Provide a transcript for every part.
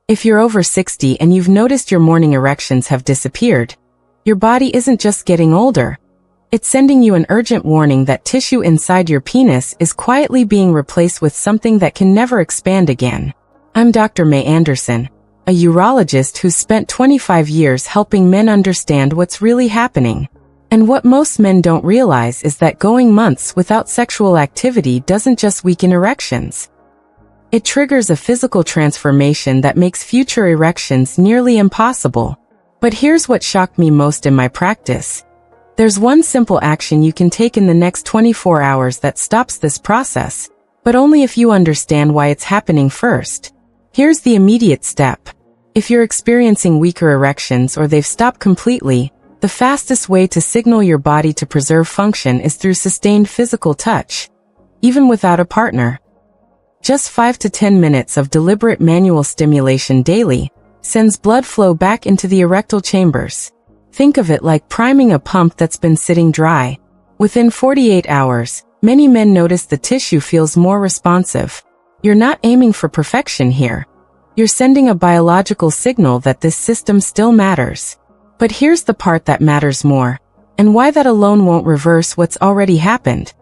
If you're over 60 and you've noticed your morning erections have disappeared, your body isn't just getting older. It's sending you an urgent warning that tissue inside your penis is quietly being replaced with something that can never expand again. I'm Dr. Mei Anderson, a urologist who's spent 25 years helping men understand what's really happening. And what most men don't realize is that going months without sexual activity doesn't just weaken erections. It triggers a physical transformation that makes future erections nearly impossible. But here's what shocked me most in my practice. There's one simple action you can take in the next 24 hours that stops this process, but only if you understand why it's happening first. Here's the immediate step. If you're experiencing weaker erections or they've stopped completely, the fastest way to signal your body to preserve function is through sustained physical touch, even without a partner. Just 5 to 10 minutes of deliberate manual stimulation daily sends blood flow back into the erectile chambers. Think of it like priming a pump that's been sitting dry. Within 48 hours, many men notice the tissue feels more responsive. You're not aiming for perfection here. You're sending a biological signal that this system still matters. But here's the part that matters more, and why that alone won't reverse what's already happened.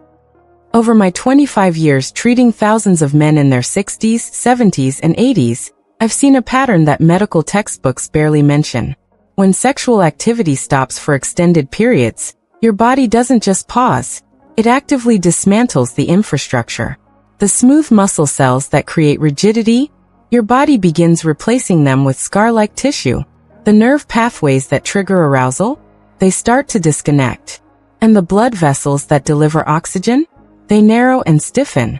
Over my 25 years treating thousands of men in their 60s, 70s, and 80s, I've seen a pattern that medical textbooks barely mention. When sexual activity stops for extended periods, your body doesn't just pause, it actively dismantles the infrastructure. The smooth muscle cells that create rigidity, your body begins replacing them with scar-like tissue. The nerve pathways that trigger arousal, they start to disconnect. And the blood vessels that deliver oxygen, they narrow and stiffen.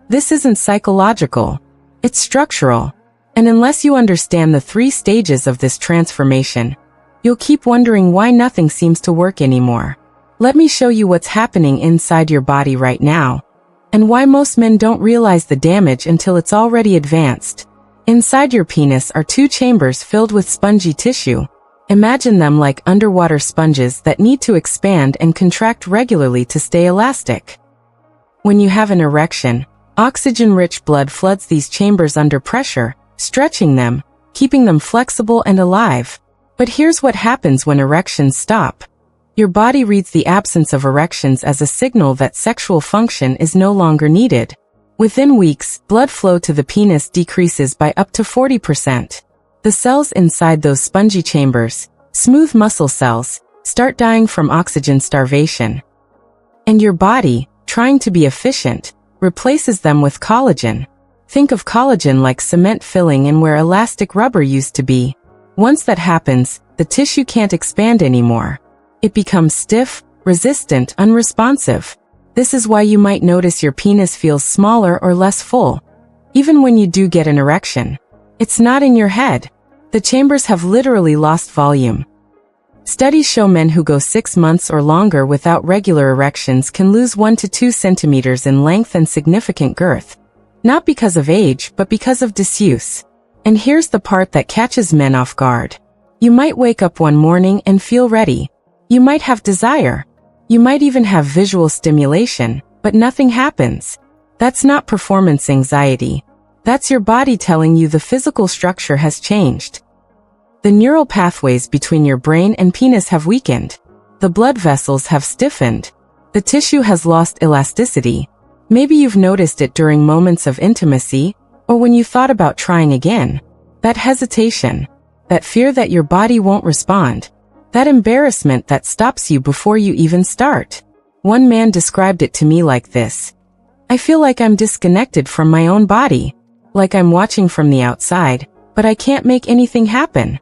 This isn't psychological, it's structural. And unless you understand the 3 stages of this transformation, you'll keep wondering why nothing seems to work anymore. Let me show you what's happening inside your body right now, and why most men don't realize the damage until it's already advanced. Inside your penis are 2 chambers filled with spongy tissue. Imagine them like underwater sponges that need to expand and contract regularly to stay elastic. When you have an erection, oxygen-rich blood floods these chambers under pressure, stretching them, keeping them flexible and alive. But here's what happens when erections stop. Your body reads the absence of erections as a signal that sexual function is no longer needed. Within weeks, blood flow to the penis decreases by up to 40%. The cells inside those spongy chambers, smooth muscle cells, start dying from oxygen starvation. And your body, trying to be efficient, replaces them with collagen. Think of collagen like cement filling in where elastic rubber used to be. Once that happens, the tissue can't expand anymore. It becomes stiff, resistant, unresponsive. This is why you might notice your penis feels smaller or less full. Even when you do get an erection, it's not in your head. The chambers have literally lost volume. Studies show men who go 6 months or longer without regular erections can lose 1 to 2 centimeters in length and significant girth. Not because of age, but because of disuse. And here's the part that catches men off guard. You might wake up one morning and feel ready. You might have desire. You might even have visual stimulation, but nothing happens. That's not performance anxiety. That's your body telling you the physical structure has changed. The neural pathways between your brain and penis have weakened. The blood vessels have stiffened. The tissue has lost elasticity. Maybe you've noticed it during moments of intimacy, or when you thought about trying again. That hesitation, that fear that your body won't respond, that embarrassment that stops you before you even start. One man described it to me like this. I feel like I'm disconnected from my own body, like I'm watching from the outside, but I can't make anything happen.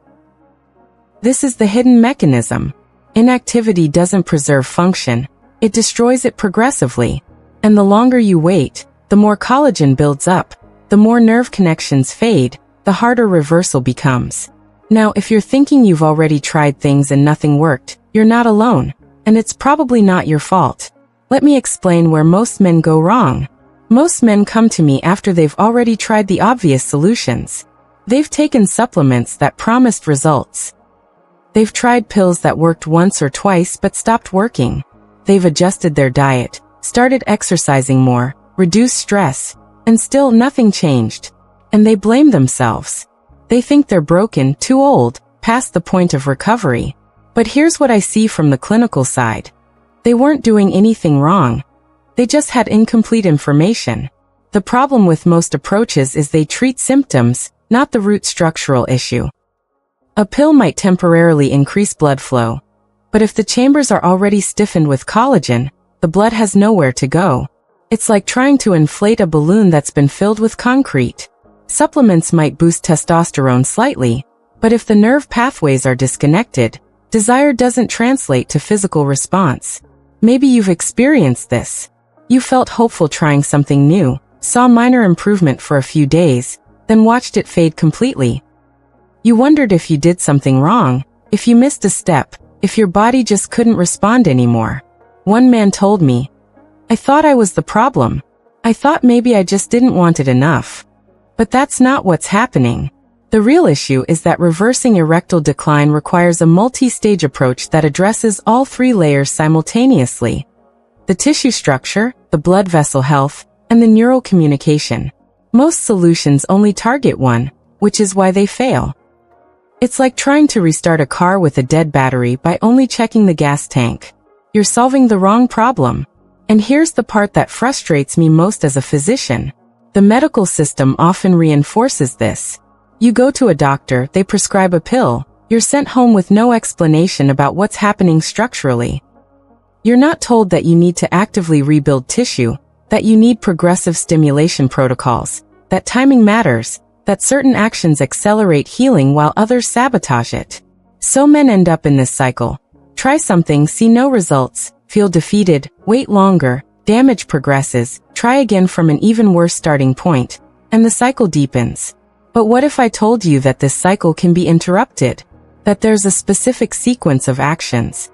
This is the hidden mechanism. Inactivity doesn't preserve function, it destroys it progressively. And the longer you wait, the more collagen builds up, the more nerve connections fade, the harder reversal becomes. Now, if you're thinking you've already tried things and nothing worked, you're not alone, and it's probably not your fault. Let me explain where most men go wrong. Most men come to me after they've already tried the obvious solutions. They've taken supplements that promised results. They've tried pills that worked once or twice but stopped working. They've adjusted their diet, started exercising more, reduced stress, and still nothing changed. And they blame themselves. They think they're broken, too old, past the point of recovery. But here's what I see from the clinical side. They weren't doing anything wrong. They just had incomplete information. The problem with most approaches is they treat symptoms, not the root structural issue. A pill might temporarily increase blood flow, but if the chambers are already stiffened with collagen, the blood has nowhere to go. It's like trying to inflate a balloon that's been filled with concrete. Supplements might boost testosterone slightly, but if the nerve pathways are disconnected, desire doesn't translate to physical response. Maybe you've experienced this. You felt hopeful trying something new, saw minor improvement for a few days, then watched it fade completely. You wondered if you did something wrong, if you missed a step, if your body just couldn't respond anymore. One man told me, "I thought I was the problem. I thought maybe I just didn't want it enough." But that's not what's happening. The real issue is that reversing erectile decline requires a multi-stage approach that addresses all three layers simultaneously: the tissue structure, the blood vessel health, and the neural communication. Most solutions only target one, which is why they fail. It's like trying to restart a car with a dead battery by only checking the gas tank. You're solving the wrong problem. And here's the part that frustrates me most as a physician. The medical system often reinforces this. You go to a doctor, they prescribe a pill, you're sent home with no explanation about what's happening structurally. You're not told that you need to actively rebuild tissue, that you need progressive stimulation protocols, that timing matters, that certain actions accelerate healing while others sabotage it. So men end up in this cycle. Try something, see no results, feel defeated, wait longer, damage progresses, try again from an even worse starting point, and the cycle deepens. But what if I told you that this cycle can be interrupted? That there's a specific sequence of actions,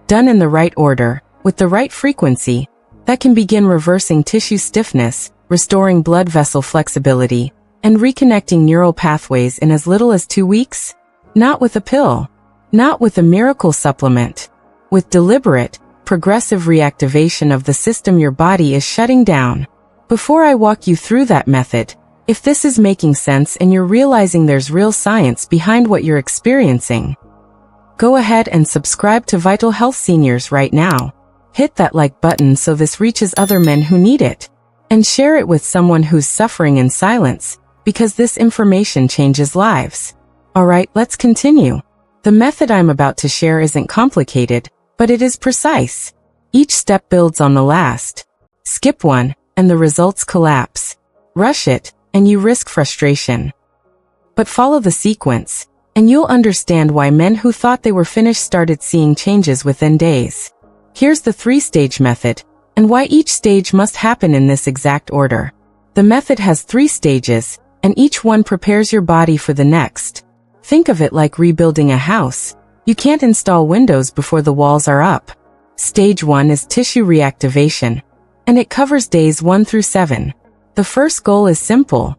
done in the right order, with the right frequency, that can begin reversing tissue stiffness, restoring blood vessel flexibility, and reconnecting neural pathways in as little as 2 weeks? Not with a pill. Not with a miracle supplement. With deliberate, progressive reactivation of the system your body is shutting down. Before I walk you through that method, if this is making sense and you're realizing there's real science behind what you're experiencing, go ahead and subscribe to Vital Health Seniors right now. Hit that like button so this reaches other men who need it. And share it with someone who's suffering in silence, because this information changes lives. Alright, let's continue. The method I'm about to share isn't complicated, but it is precise. Each step builds on the last. Skip one, and the results collapse. Rush it, and you risk frustration. But follow the sequence, and you'll understand why men who thought they were finished started seeing changes within days. Here's the 3-stage method, and why each stage must happen in this exact order. The method has 3 stages, and each one prepares your body for the next. Think of it like rebuilding a house. You can't install windows before the walls are up. Stage 1 is tissue reactivation, and it covers days 1 through 7. The first goal is simple.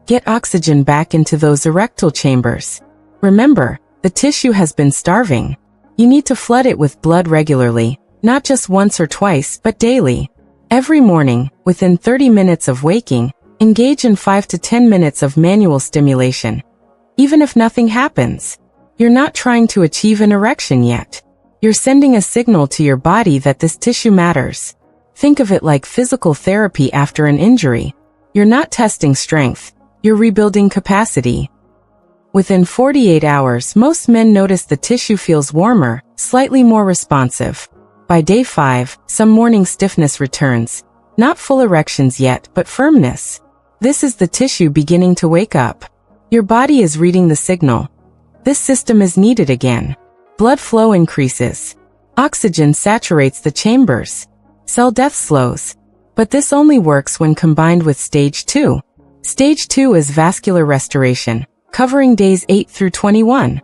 Get oxygen back into those erectile chambers. Remember, the tissue has been starving. You need to flood it with blood regularly, not just once or twice, but daily. Every morning, within 30 minutes of waking, engage in 5 to 10 minutes of manual stimulation. Even if nothing happens, you're not trying to achieve an erection yet. You're sending a signal to your body that this tissue matters. Think of it like physical therapy after an injury. You're not testing strength, you're rebuilding capacity. Within 48 hours, most men notice the tissue feels warmer, slightly more responsive. By day 5, some morning stiffness returns. Not full erections yet, but firmness. This is the tissue beginning to wake up. Your body is reading the signal. This system is needed again. Blood flow increases. Oxygen saturates the chambers. Cell death slows. But this only works when combined with Stage 2. Stage 2 is vascular restoration, covering days 8 through 21.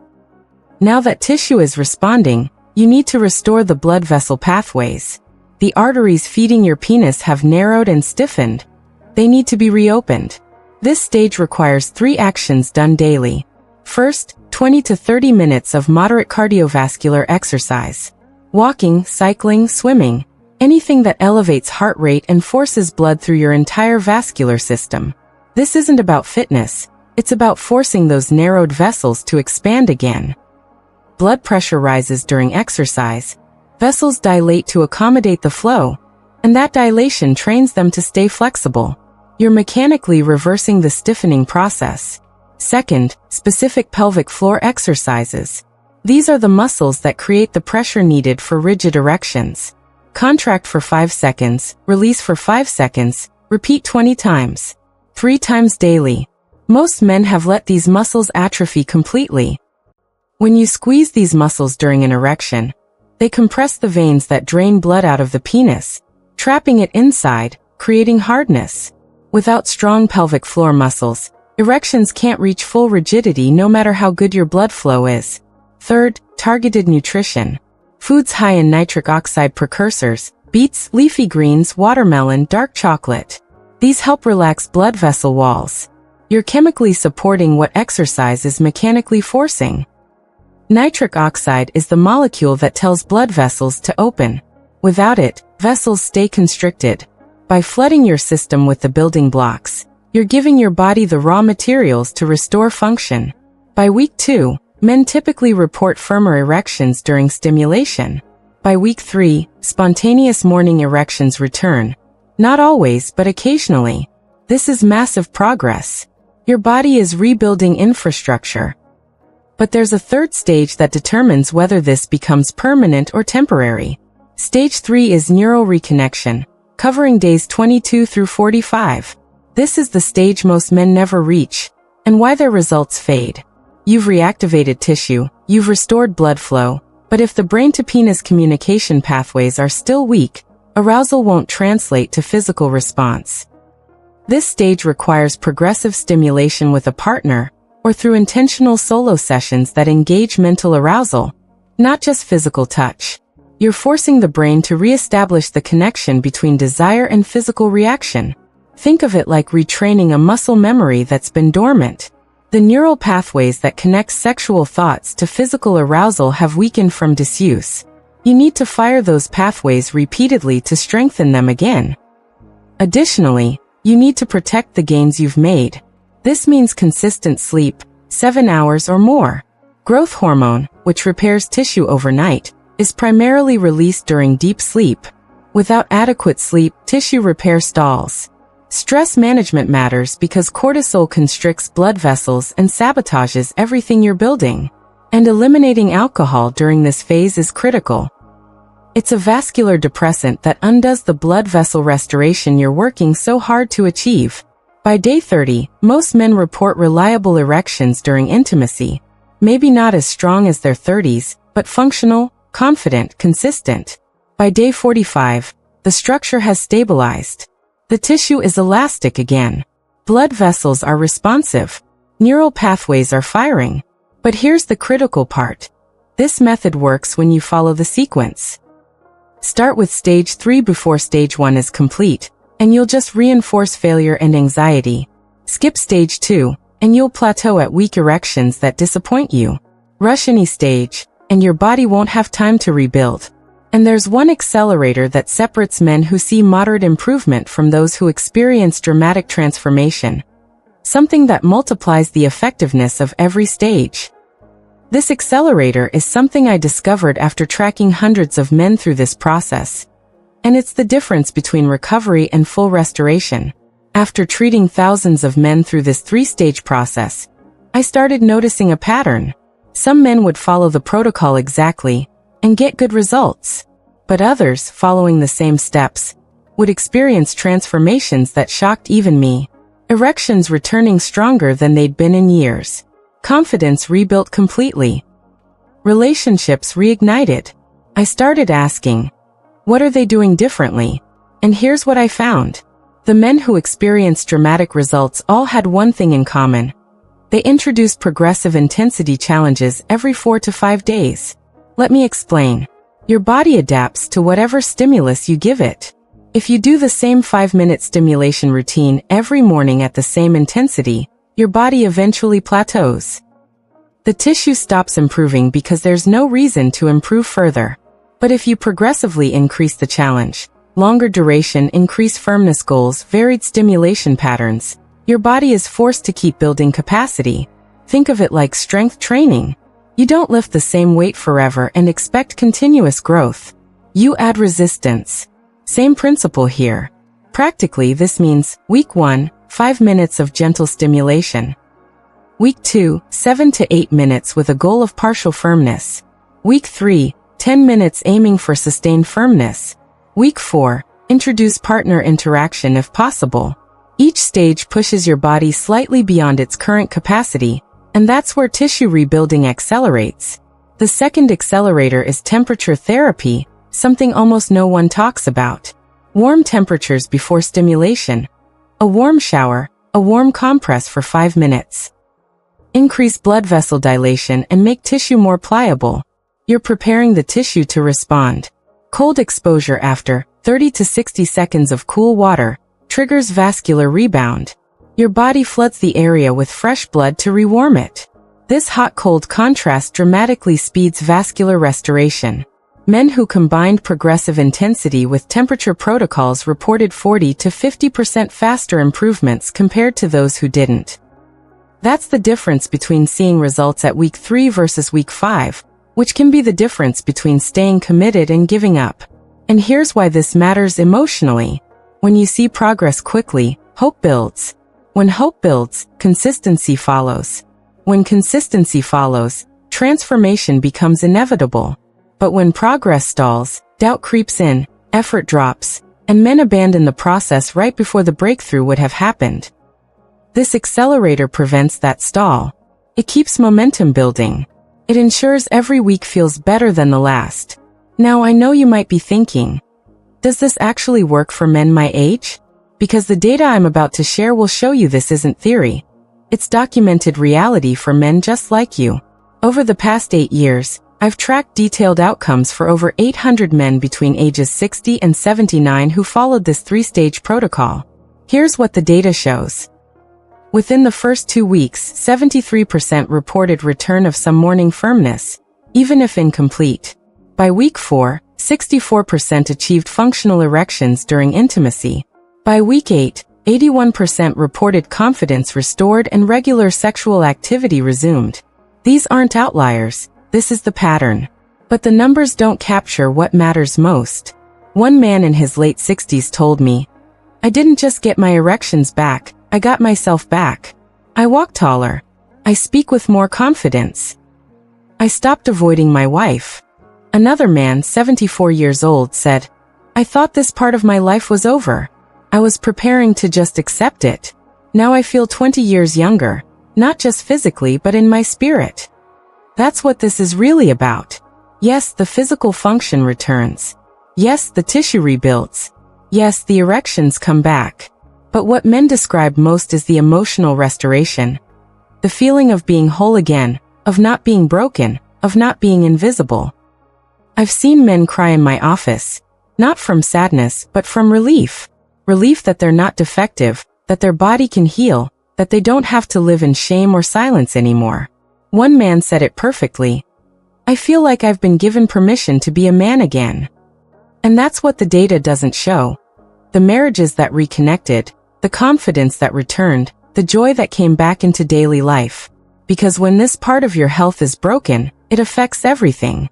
Now that tissue is responding, you need to restore the blood vessel pathways. The arteries feeding your penis have narrowed and stiffened. They need to be reopened. This stage requires 3 actions done daily. First, 20 to 30 minutes of moderate cardiovascular exercise. Walking, cycling, swimming. Anything that elevates heart rate and forces blood through your entire vascular system. This isn't about fitness. It's about forcing those narrowed vessels to expand again. Blood pressure rises during exercise. Vessels dilate to accommodate the flow, and that dilation trains them to stay flexible. You're mechanically reversing the stiffening process. Second, specific pelvic floor exercises. These are the muscles that create the pressure needed for rigid erections. Contract for 5 seconds, release for 5 seconds, repeat 20 times. 3 times daily. Most men have let these muscles atrophy completely. When you squeeze these muscles during an erection, they compress the veins that drain blood out of the penis, trapping it inside, creating hardness. Without strong pelvic floor muscles, erections can't reach full rigidity no matter how good your blood flow is. Third, targeted nutrition. Foods high in nitric oxide precursors, beets, leafy greens, watermelon, dark chocolate. These help relax blood vessel walls. You're chemically supporting what exercise is mechanically forcing. Nitric oxide is the molecule that tells blood vessels to open. Without it, vessels stay constricted. By flooding your system with the building blocks, you're giving your body the raw materials to restore function. By week 2, men typically report firmer erections during stimulation. By week 3, spontaneous morning erections return. Not always, but occasionally. This is massive progress. Your body is rebuilding infrastructure. But there's a third stage that determines whether this becomes permanent or temporary. Stage 3 is neural reconnection, covering days 22 through 45. This is the stage most men never reach, and why their results fade. You've reactivated tissue, you've restored blood flow, but if the brain-to-penis communication pathways are still weak, arousal won't translate to physical response. This stage requires progressive stimulation with a partner, or through intentional solo sessions that engage mental arousal, not just physical touch. You're forcing the brain to reestablish the connection between desire and physical reaction. Think of it like retraining a muscle memory that's been dormant. The neural pathways that connect sexual thoughts to physical arousal have weakened from disuse. You need to fire those pathways repeatedly to strengthen them again. Additionally, you need to protect the gains you've made. This means consistent sleep, 7 hours or more. Growth hormone, which repairs tissue overnight, is primarily released during deep sleep. Without adequate sleep, tissue repair stalls. Stress management matters because cortisol constricts blood vessels and sabotages everything you're building. And eliminating alcohol during this phase is critical. It's a vascular depressant that undoes the blood vessel restoration you're working so hard to achieve. By day 30, most men report reliable erections during intimacy. Maybe not as strong as their 30s, but functional, confident, consistent. By day 45, the structure has stabilized. The tissue is elastic again. Blood vessels are responsive. Neural pathways are firing. But here's the critical part. This method works when you follow the sequence. Start with stage 3 before stage 1 is complete, and you'll just reinforce failure and anxiety. Skip stage 2, and you'll plateau at weak erections that disappoint you. Rush any stage, and your body won't have time to rebuild. And there's one accelerator that separates men who see moderate improvement from those who experience dramatic transformation. Something that multiplies the effectiveness of every stage. This accelerator is something I discovered after tracking hundreds of men through this process. And it's the difference between recovery and full restoration. After treating thousands of men through this 3-stage process, I started noticing a pattern. Some men would follow the protocol exactly and get good results. But others, following the same steps, would experience transformations that shocked even me. Erections returning stronger than they'd been in years. Confidence rebuilt completely. Relationships reignited. I started asking, what are they doing differently? And here's what I found. The men who experienced dramatic results all had one thing in common. They introduced progressive intensity challenges every 4 to 5 days. Let me explain. Your body adapts to whatever stimulus you give it. If you do the same 5-minute stimulation routine every morning at the same intensity, your body eventually plateaus. The tissue stops improving because there's no reason to improve further. But if you progressively increase the challenge, longer duration, increased firmness goals, varied stimulation patterns, Your body is forced to keep building capacity. Think of it like strength training. You don't lift the same weight forever and expect continuous growth. You add resistance. Same principle here. Practically, this means week 1, 5 minutes of gentle stimulation. Week 2, 7 to 8 minutes with a goal of partial firmness. Week 3, 10 minutes aiming for sustained firmness. Week 4, introduce partner interaction if possible. Each stage pushes your body slightly beyond its current capacity, and that's where tissue rebuilding accelerates. The second accelerator is temperature therapy, something almost no one talks about. Warm temperatures before stimulation. A warm shower, a warm compress for 5 minutes. Increase blood vessel dilation and make tissue more pliable. You're preparing the tissue to respond. Cold exposure after 30 to 60 seconds of cool water triggers vascular rebound. Your body floods the area with fresh blood to rewarm it. This hot-cold contrast dramatically speeds vascular restoration. Men who combined progressive intensity with temperature protocols reported 40 to 50% faster improvements compared to those who didn't. That's the difference between seeing results at week 3 versus week 5, which can be the difference between staying committed and giving up. And here's why this matters emotionally. When you see progress quickly, hope builds. When hope builds, consistency follows. When consistency follows, transformation becomes inevitable. But when progress stalls, doubt creeps in, effort drops, and men abandon the process right before the breakthrough would have happened. This accelerator prevents that stall. It keeps momentum building. It ensures every week feels better than the last. Now I know you might be thinking, does this actually work for men my age? Because the data I'm about to share will show you this isn't theory. It's documented reality for men just like you. Over the past 8 years, I've tracked detailed outcomes for over 800 men between ages 60 and 79 who followed this 3-stage protocol. Here's what the data shows. Within the first 2 weeks, 73% reported return of some morning firmness, even if incomplete. By week 4, 64% achieved functional erections during intimacy. By week 8, 81% reported confidence restored and regular sexual activity resumed. These aren't outliers, this is the pattern. But the numbers don't capture what matters most. One man in his late 60s told me, "I didn't just get my erections back, I got myself back. I walk taller. I speak with more confidence. I stopped avoiding my wife." Another man, 74 years old, said, "I thought this part of my life was over. I was preparing to just accept it. Now I feel 20 years younger, not just physically but in my spirit." That's what this is really about. Yes, the physical function returns. Yes, the tissue rebuilds. Yes, the erections come back. But what men describe most is the emotional restoration. The feeling of being whole again, of not being broken, of not being invisible. I've seen men cry in my office, not from sadness but from relief. Relief that they're not defective, that their body can heal, that they don't have to live in shame or silence anymore. One man said it perfectly. "I feel like I've been given permission to be a man again." And that's what the data doesn't show. The marriages that reconnected, the confidence that returned, the joy that came back into daily life. Because when this part of your health is broken, it affects everything.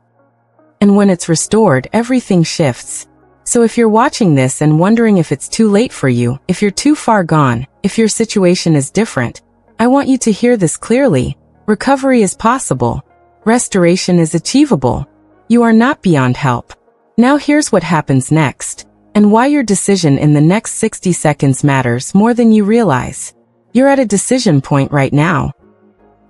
And when it's restored, everything shifts. So if you're watching this and wondering if it's too late for you, if you're too far gone, if your situation is different, I want you to hear this clearly. Recovery is possible. Restoration is achievable. You are not beyond help. Now here's what happens next, and why your decision in the next 60 seconds matters more than you realize. You're at a decision point right now.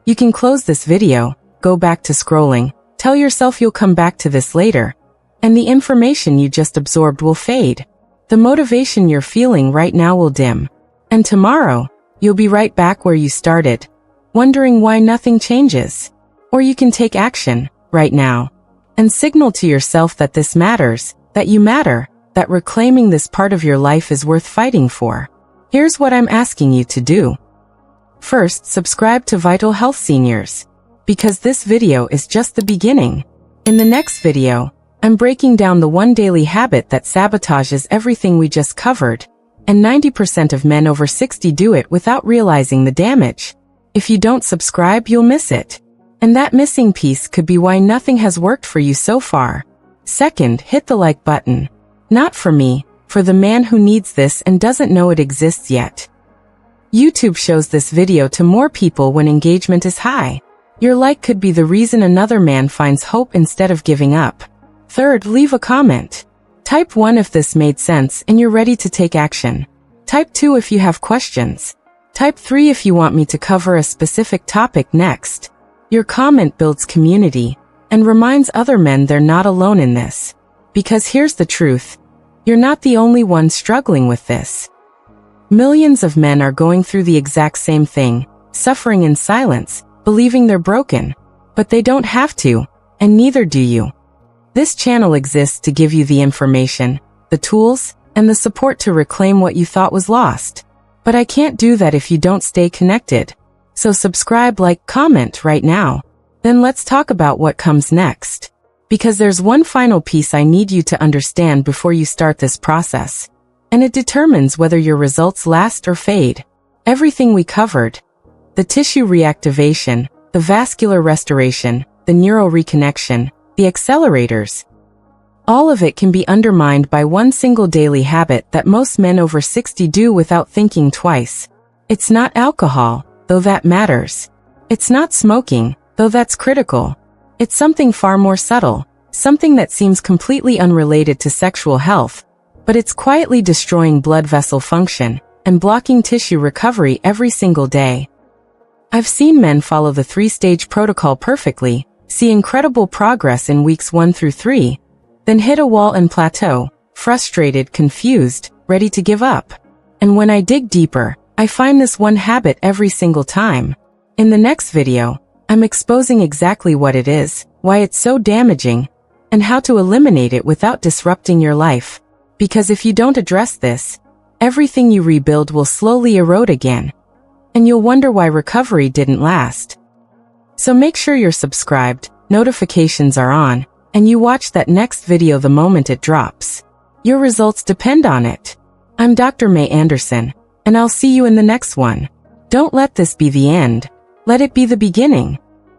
You can close this video, go back to scrolling, tell yourself you'll come back to this later, and the information you just absorbed will fade. The motivation you're feeling right now will dim. And tomorrow, you'll be right back where you started, wondering why nothing changes. Or you can take action, right now, and signal to yourself that this matters, that you matter, that reclaiming this part of your life is worth fighting for. Here's what I'm asking you to do. First, subscribe to Vital Health Seniors, because this video is just the beginning. In the next video, I'm breaking down the one daily habit that sabotages everything we just covered. And 90% of men over 60 do it without realizing the damage. If you don't subscribe, you'll miss it. And that missing piece could be why nothing has worked for you so far. Second, hit the like button. Not for me, for the man who needs this and doesn't know it exists yet. YouTube shows this video to more people when engagement is high. Your like could be the reason another man finds hope instead of giving up. Third, leave a comment. Type 1 if this made sense and you're ready to take action. Type 2 if you have questions. Type 3 if you want me to cover a specific topic next. Your comment builds community and reminds other men they're not alone in this. Because here's the truth. You're not the only one struggling with this. Millions of men are going through the exact same thing, suffering in silence, believing they're broken. But they don't have to, and neither do you. This channel exists to give you the information, the tools, and the support to reclaim what you thought was lost. But I can't do that if you don't stay connected. So subscribe, like, comment right now. Then let's talk about what comes next. Because there's one final piece I need you to understand before you start this process. And it determines whether your results last or fade. Everything we covered. The tissue reactivation, the vascular restoration, the neural reconnection, the accelerators. All of it can be undermined by one single daily habit that most men over 60 do without thinking twice. It's not alcohol, though that matters. It's not smoking, though that's critical. It's something far more subtle, something that seems completely unrelated to sexual health, but it's quietly destroying blood vessel function and blocking tissue recovery every single day. I've seen men follow the 3-stage protocol perfectly, see incredible progress in weeks 1 through 3, then hit a wall and plateau, frustrated, confused, ready to give up. And when I dig deeper, I find this one habit every single time. In the next video, I'm exposing exactly what it is, why it's so damaging, and how to eliminate it without disrupting your life. Because if you don't address this, everything you rebuild will slowly erode again. And you'll wonder why recovery didn't last. So make sure you're subscribed, notifications are on, and you watch that next video the moment it drops. Your results depend on it. I'm Dr. Mei Anderson, and I'll see you in the next one. Don't let this be the end. Let it be the beginning.